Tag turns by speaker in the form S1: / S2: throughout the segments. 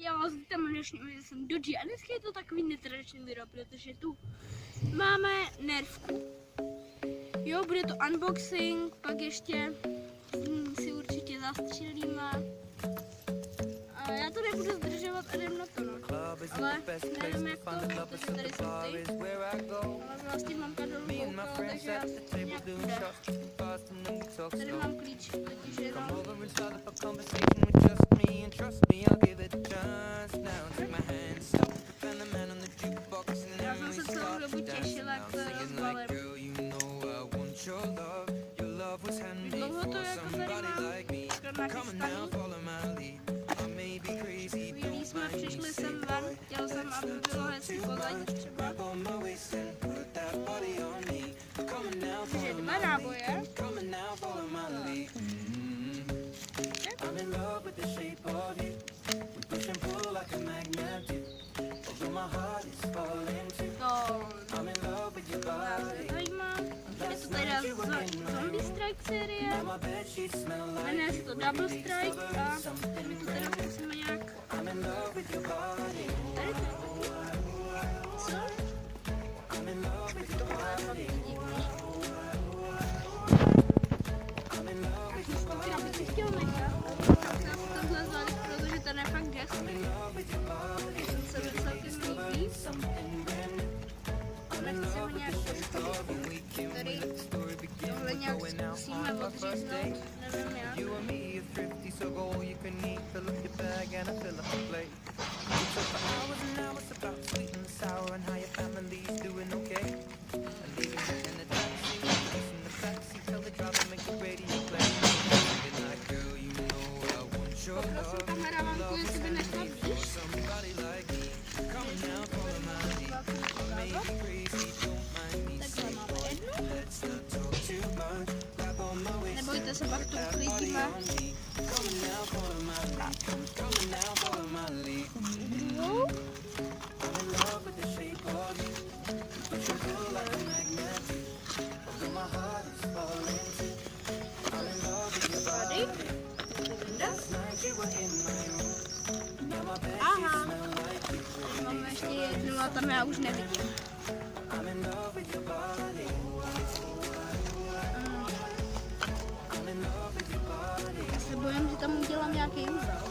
S1: Já vás vítám dnešním, že jsem Dodži a dneska je to takový netradiční video, protože tu máme nervku. Jo, bude to unboxing, pak ještě si určitě zastřílíme. A já to nebudu zdržovat a jdem na to, no. Ale nevím jak to, protože tady jsou ty. Ale vlastně mamka dolů koukala, takže já se nějak bude. Tady mám klíč, takže jenom. Já jsem se celou dobu těšila, jak to rozbalím. Dlouho to jako tady mám nachystaný. Chvílí jsme přišli sem ven, chtěl jsem, aby bylo hezky pozadí třeba. Takže 2 náboje. Je to teda Zombie Strike série, jmenuje se to Double Strike a my to teda musíme nějak tady to. Co? Tak to má fakt divný. A chvízkovky bych si chtěl nechat, tak jsem takhle zvládl, protože ten je fakt hezký. Ten se mi celkem líbí. Nechci ho nějak poškodit. Tady tohle nějak zkusíme odříznout, nevím jak. Poprosím kameramanku, jestli by nešla blíž. Takhle máme jednu. Nebojte se, pak to uklidíme. Druhou. Tady. Aha. Tady máme ještě jednu a tam já už nevidím. Já se bojím, že tam udělám nějaký úzel.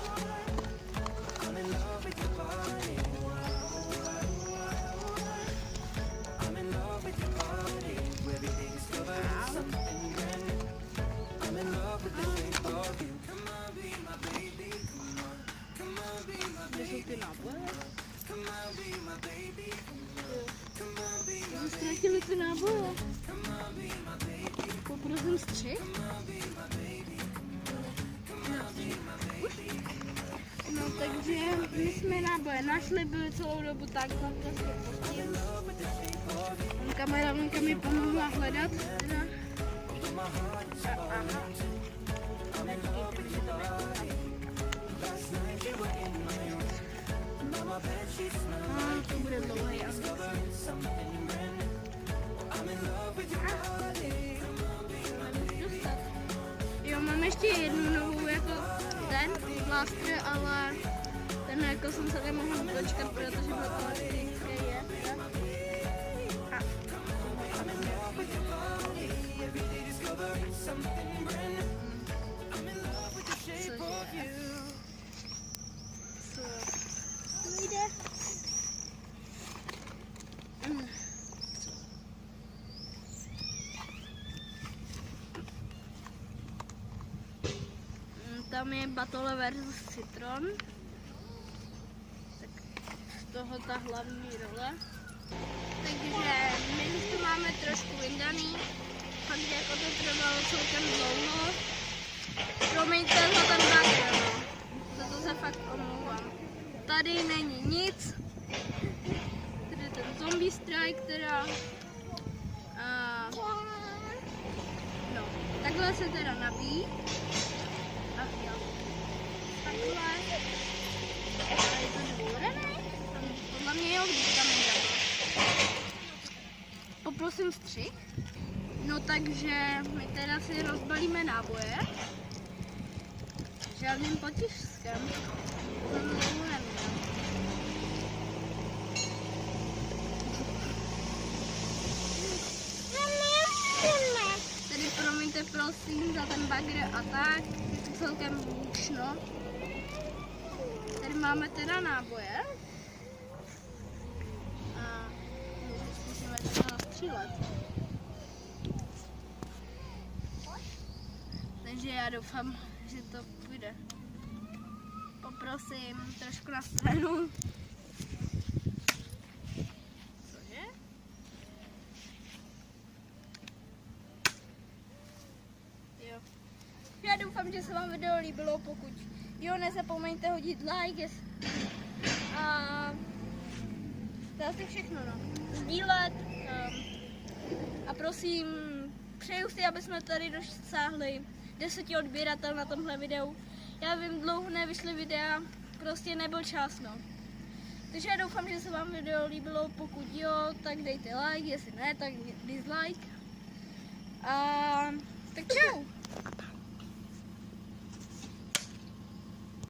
S1: Kde jsou ty náboje? Ztratili ty náboje. Poprosím střih. No takže my jsme náboje našli, byli celou dobu takhle prostě postihli. Kameramanka mi pomohla hledat. Aha. To bude dlouhý asi. Jo, mám ještě jednu novou jako ten plástr, ale ten jako jsem se nemohla dočkat, protože byl plástr je. Tam je Battle versus Citron. Tak z toho ta hlavní role. Takže my už to máme trošku vyndaný. Fakt jako to trvalo celkem dlouho. Promiňte za ten background. Za to se fakt omlouvám. Tady není nic. Tady je ten Zombie Strike, teda. No, takhle se teda nabíjí. Takhle. A je to zbourený? Podle mě jo, když tam je. Poprosím střih. No takže my teda si rozbalíme náboje. Žádným potiskem. To neměl. myslím za ten bagr a tak. Je to celkem hlučno. Tady máme teda náboje. A musíme to nastřílet. Takže já doufám, že to půjde. Poprosím trošku na stranu. Cože? Jo. Já doufám, že se vám video líbilo, pokud jo, nezapomeňte hodit like a to asi všechno, no. Sdílet a prosím, přeju si, aby jsme tady dosáhli 10 odběratel na tomhle videu. Já vím, dlouho nevyšly videa, prostě nebyl čas, no. Takže já doufám, že se vám video líbilo, pokud jo, tak dejte like, jestli ne, tak dislike. A tak čau.